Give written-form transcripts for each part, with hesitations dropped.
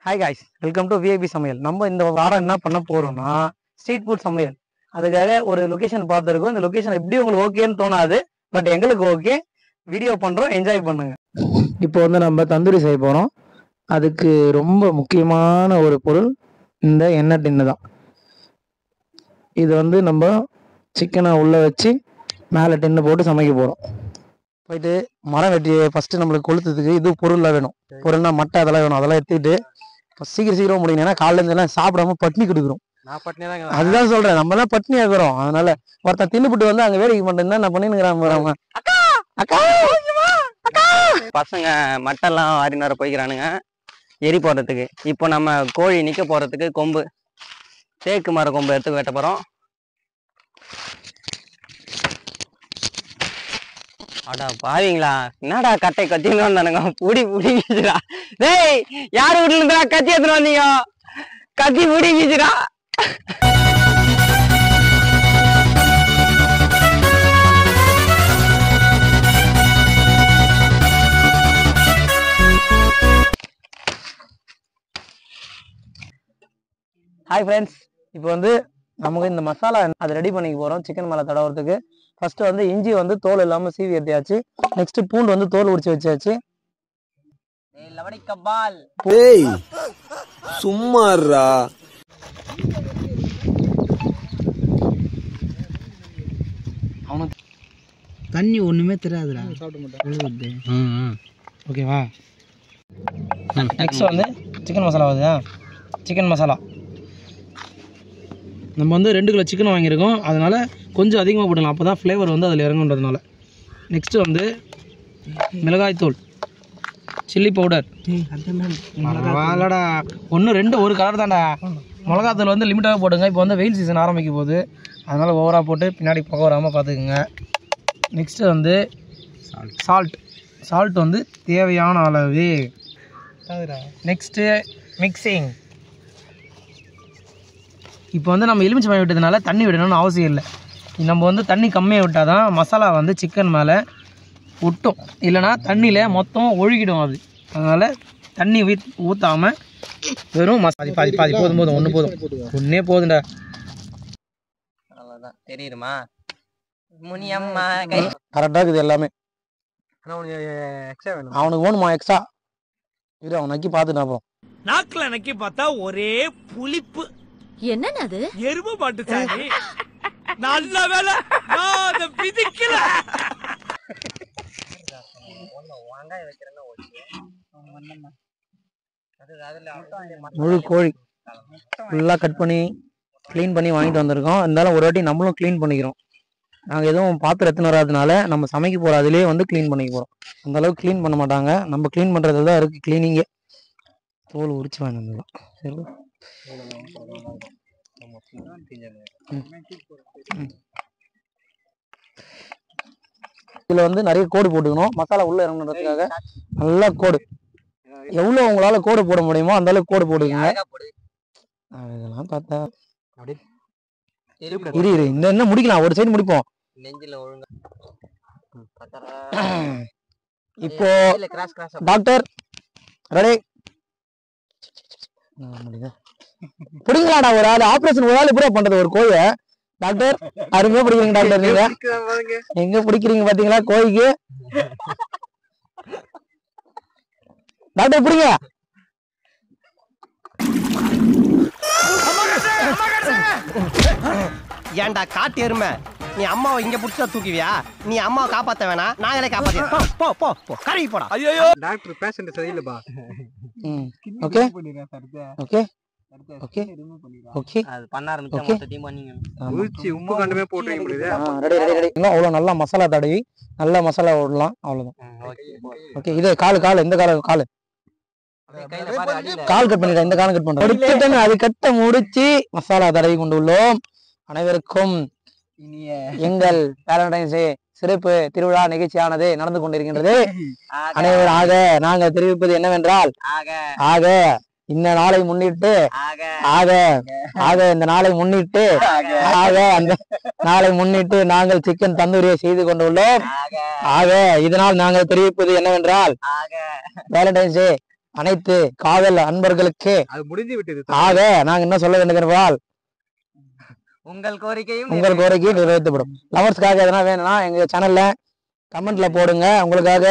Hi guys, welcome to VIP சமையல். நம்ம இந்த வாரம் என்ன பண்ண போறோம்னா ஸ்ட்ரீட் ஃபுட் சமையல். அதுக்காக ஒரு லொகேஷன் பார்த்துருக்கோம். இந்த லொகேஷன் எப்படி உங்களுக்கு ஓகேன்னு தோணாது, பட் எங்களுக்கு ஓகே. வீடியோ பண்றோம், என்ஜாய் பண்ணுங்க. இப்போ வந்து நம்ம தந்தூரி செய்ய போறோம். அதுக்கு ரொம்ப முக்கியமான ஒரு பொருள் இந்த எண்ணெய் டின்னு தான். இது வந்து நம்ம சிக்கனை உள்ள வச்சு மேலே டின்னு போட்டு சமைக்க போறோம். போயிட்டு மரம் வெட்டி ஃபர்ஸ்ட் நம்மளுக்கு கொளுத்துறதுக்கு இது பொருள்லாம் வேணும். பொருள்னா மட்டை அதெல்லாம் வேணும். அதெல்லாம் எடுத்துக்கிட்டு சீக்கிரம் முடியும். ஏன்னா காலையில இருந்து எல்லாம் சாப்பிடாம பட்னி கொடுக்குறோம். அதுதான் சொல்றேன், நம்ம எல்லாம் பட்னியா இருக்கிறோம். அதனால ஒருத்தன் தின்னுபிட்டு வந்து அங்க வேடிக்கை பண்ணிட்டு என்ன பண்ணிருக்கிறாங்க. பசங்க மட்டெல்லாம் வாரின்னு வர போய்க்கிறானுங்க எரி போடுறதுக்கு. இப்போ நம்ம கோழி நிக்க போறதுக்கு கொம்பு, தேக்கு மர கொம்பு எடுத்து வெட்ட போறோம். அடா பாவீங்களா, என்னடா கட்டை கத்தின்னு வந்தானுங்க. புடி புடிக்கிச்சுடா. டேய், யாரு வீட்டுல இருந்தா கத்தி எடுத்துன்னு வந்தீங்க? கத்தி புடிக்கிச்சுடா. ஹாய் ஃப்ரெண்ட்ஸ், இப்போ வந்து நமக்கு இந்த மசாலா அதை ரெடி பண்ணிக்க போறோம். சிக்கன் மேலே தடவுறதுக்கு ஃபர்ஸ்ட் வந்து இஞ்சி வந்து தோல் இல்லாம சீவி எடுத்தாச்சு. நெக்ஸ்ட் பூண்டு வந்து தோல் உரிச்சு வச்சாச்சு. ஏய் சும்மாறா, அவனுக்கு தண்ணி ஒண்ணுமே தெரியாதுடா. ஓகேவா? நெக்ஸ்ட் வந்து சிக்கன் மசாலா வருதா? சிக்கன் மசாலா நம்ம வந்து 2 கிலோ சிக்கன் வாங்கியிருக்கோம். அதனால கொஞ்சம் அதிகமாக போடலாம், அப்போ தான் ஃப்ளேவர் வந்து அதில் இறங்குன்றதுனால. நெக்ஸ்ட்டு வந்து மிளகாய்த்தூள், சில்லி பவுடர். மிளகாடா 1 2 ஒரு கலர் தான்டா. மிளகாத்தூள் வந்து லிமிட்டாக போடுங்க. இப்போ வந்து வெயில் சீசன் ஆரம்பிக்கும் போது, அதனால் ஓவராக போட்டு பின்னாடி புகை வராமல் பார்த்துக்குங்க. நெக்ஸ்ட்டு வந்து சால்ட் வந்து தேவையான அளவு. Next mixing. இப்போ வந்து நம்ம எலுமிச்சம்பழம் விட்டதுனால தண்ணி விடணும்னு அவசியம் இல்லை. நம்ம வந்து தண்ணி கம்மியாக விட்டால் தான் மசாலா வந்து சிக்கன் மேலே ஒட்டும், இல்லைனா தண்ணியில் மொத்தம் ஒழுகிடும் அது. அதனால் தண்ணி ஊற்றாமல் வெறும் மசாலா பாதி போதும். ஒன்றே போதுண்டா. அவ்வளோதான், தெரியுமா? முனியம்மா கரெக்டாக இருக்குது எல்லாமே. அவனுக்கு வேணுமா எக்ஸ்ட்ரா? இரு, அவன் நக்கி பார்த்துட்டு அப்புறம். நாக்குல நக்கி பார்த்தா ஒரே புளிப்பு. என்னன்னா அது? எருமை மாட்டு சாணி. நல்ல வேலை நான் அதை பிதிக்கல. முழு கோழி ஃபுல்லாக கட் பண்ணி க்ளீன் பண்ணி வாங்கிட்டு வந்திருக்கோம். இருந்தாலும் ஒரு வாட்டி நம்மளும் க்ளீன் பண்ணிக்கிறோம். நாங்கள் எதுவும் பாத்திரம் எடுத்துன்னு வராதனால நம்ம சமைக்க போகிற அதிலே வந்து க்ளீன் பண்ணிக்க போகிறோம். அந்தளவுக்கு க்ளீன் பண்ண மாட்டாங்க, நம்ம க்ளீன் பண்ணுறது தான் இருக்குது க்ளீனிங்கே. தோல் உரிச்சு வாங்கினதுதான். சரி, இதில் வந்து நிறைய கோடு போட்டுக்கணும். மசாலா உள்ளே இறங்குறதுக்காக நல்லா கோடு, எவ்வளோ உங்களால் கோடு போட முடியுமோ அந்த அளவுக்கு கோடு போட்டுக்கோங்க. இதெல்லாம் பார்த்தா இரு இந்த என்ன முடிக்கலாம், ஒரு சைடு முடிப்போம். இப்போ டாக்டர் ரெடி பிடிங்களாடா. ஒரு ஆள் ஆபரேஷன் ஒரு ஆள் இப்படியே பண்றது ஒரு கோழிய. டாக்டர் அருமையா பிடிக்கிறீங்க டாக்டர். நீங்க எங்க பிடிக்கிறீங்க பாத்தீங்களா கோழிக்கு? டாக்டர் பிடிங்க. ஏன்டா காட்டு எருமை, நீ அம்மாவை இங்க புடிச்சா தூக்குவியா? நீ அம்மாவை காப்பாத்த வேணாம், நாங்களே காப்பாத்த. போ போ போ கழுவி போடா. ஐயோ, டாக்டர் பேஷண்ட் சரியில்லைப்பா. ஓகே ஓகே ஓகே ஓகே, அது பண்ண ஆரம்பிச்சா மொத்தத்தையும் பண்ணீங்க. உப்பு கண்டுமே போட்டுறீங்க. ரெடி. அவ்வளோ நல்லா மசாலா தடவி நல்லா மசாலா விடலாம். அவ்வளோதான். ஓகே, இது கால் இந்த கால் கட் பண்ணிட்டேன். இந்த காலம் கட் பண்ணுறேன். அது கட்ட முடிச்சு மசாலா தடவி கொண்டு உள்ளோம். அனைவருக்கும் எங்கள் வேலண்டைன்ஸ் டே சிறப்பு திருவிழா நிகழ்ச்சியானது நடந்து கொண்டிருக்கின்றது. அனைவராக நாங்கள் தெரிவிப்பது என்னவென்றால், ஆக இந்த நாளை முன்னிட்டு இந்த நாளை முன்னிட்டு அந்த நாளை முன்னிட்டு நாங்கள் சிக்கன் தந்தூரியை செய்து கொண்டுள்ளோம். இதனால் நாங்கள் தெரிவிப்பது என்னவென்றால், வேலண்டைன்ஸ் டே அனைத்து காதல் அன்பர்களுக்கு அது முடிஞ்சு விட்டது ஆக நாங்க என்ன சொல்ல வேண்டுகிறவால் உங்கள் கோரிக்கையும் உங்கள் கோரிக்கையும் நிறைவேற்றப்படும். லவர்ஸ்க்காக எதனா வேணும்னா எங்க சேனல்ல கமெண்ட்ல போடுங்க. உங்களுக்காக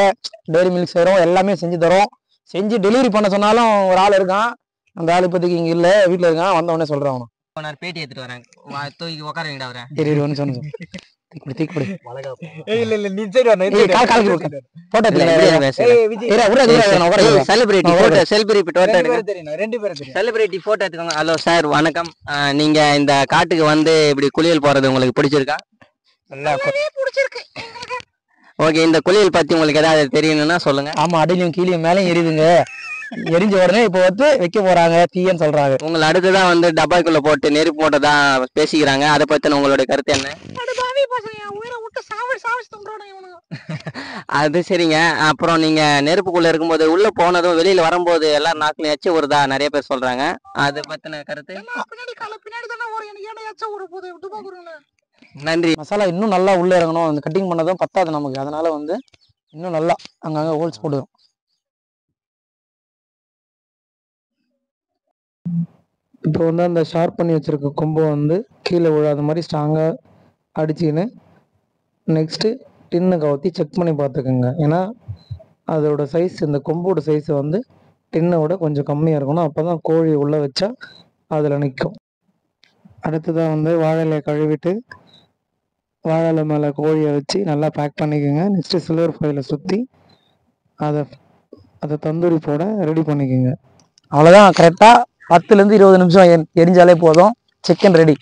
டெய்ரி மில்க் செய்றோம், எல்லாமே செஞ்சு தரோம். செஞ்சு டெலிவரி பண்ண சொன்னாலும் ஒரு ஆள் இருக்கான். அந்த ஆள் இப்போதைக்கு இங்க இல்ல, வீட்டுல இருக்கான். வந்த உடனே சொல்றேன் அவனும். நான் பேட்டி எடுத்துட்டு வரேன். தூக்கி உட்கார வைங்கடா அவரை. சரி ஒன்று சொன்ன தீக்குடி இல்ல நீ சரி காலுக்கு photo celebrity photo celebrity photo எடுங்க. ரெண்டு பேரும் செலிபிரிட்டி போட்டோ எடுத்துக்கோங்க. ஹலோ சார் வணக்கம். நீங்க இந்த காட்டுக்கு வந்து இப்படி குளியல் போறது உங்களுக்கு பிடிச்சிருக்கா? பிடிச்சிருக்கு. ஓகே, இந்த குளியல் பத்தி உங்களுக்கு ஏதாவது தெரியணும்னா சொல்லுங்க. ஆமா, அடியிலும் கீழியும் மேலையும் எரியுதுங்க. எரிஞ்ச உடனே இப்போ வந்து வைக்க போறாங்க தீயன்னு சொல்றாங்க. உங்களை அடுத்துதான் வந்து டப்பாக்குள்ள போட்டு நெருப்பு போட்டதா பேசிக்கிறாங்க. அதை பத்தின உங்களுடைய கருத்து என்ன? அது சரிங்க. அப்புறம் நீங்க நெருப்புக்குள்ள இருக்கும்போது உள்ள போனதும் வெளியில வரும்போது எல்லாரும் நாக்குல எச்ச வருதா நிறைய பேர் சொல்றாங்க. அதை பத்தின கருத்து? நன்றி. மசாலா இன்னும் நல்லா உள்ள இறங்கணும். அந்த கட்டிங் பண்ணதும் பத்தாது நமக்கு. அதனால வந்து இன்னும் நல்லா அங்கங்க ஹோல்ஸ் போடுவோம். இப்போ வந்து அந்த ஷார்ப் பண்ணி வச்சிருக்க கொம்பை வந்து கீழே விழாத மாதிரி ஸ்ட்ராங்காக அடிச்சுக்கின்னு நெக்ஸ்ட்டு டின்னு கவுத்தி செக் பண்ணி பார்த்துக்கோங்க. ஏன்னா அதோட சைஸ், இந்த கொம்போட சைஸ் வந்து டின்னை விட கொஞ்சம் கம்மியாக இருக்கணும். அப்போ தான் கோழி உள்ளே வச்சா அதில் நிற்கும். அடுத்ததாக வந்து வாழை கழுவிட்டு வாழை மேலே கோழியை வச்சு நல்லா பேக் பண்ணிக்கோங்க. நெக்ஸ்ட்டு சில்வர் ஃபாயிலை சுற்றி அதை தந்தூரி போட ரெடி பண்ணிக்கோங்க. அவ்வளோதான். கரெக்டாக 10லேருந்து 20 நிமிஷம் எரிஞ்சாலே போதும். Chicken ready.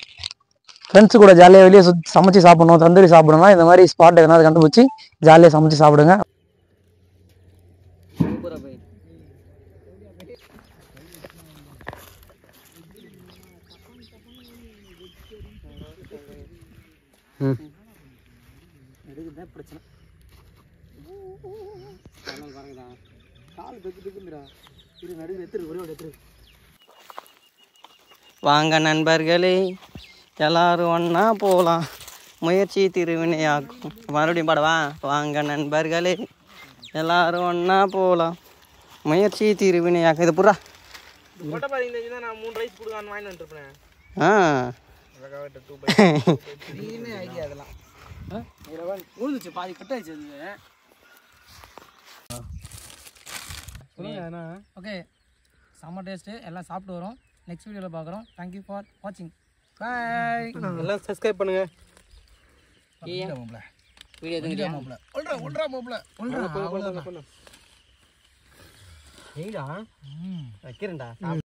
ஃப்ரெண்ட்ஸு கூட ஜாலியாக வெளியே சமைச்சு சாப்பிடணும், தந்தூரி சாப்பிடணும். இந்த மாதிரி ஸ்பாட் எதனா கண்டுபிடிச்சி ஜாலியாக சமைச்சு சாப்பிடுங்க. வாங்க நண்பர்களே, எல்லாரும் ஒன்னா போகலாம், முயற்சி திருவினையாக்கும். மறுபடியும் பாடவா? வாங்க நண்பர்களே, எல்லாரும் ஒன்னா போகலாம், முயற்சி திருவினையாக்கும். இது புறா நான் 3 ரைஸ் கொடுக்கான்னு வாங்கி வந்துருப்பேன். பாதி கட்டாச்சு. ஓகே, செம்ம டேஸ்ட்டு. எல்லாம் சாப்பிட்டு வரோம். நெக்ஸ்ட் வீடியோவில் பார்க்குறோம். தேங்க்யூ ஃபார் வாட்சிங். பாய். எல்லாம் சப்ஸ்கிரைப் பண்ணுங்க. வீடியோ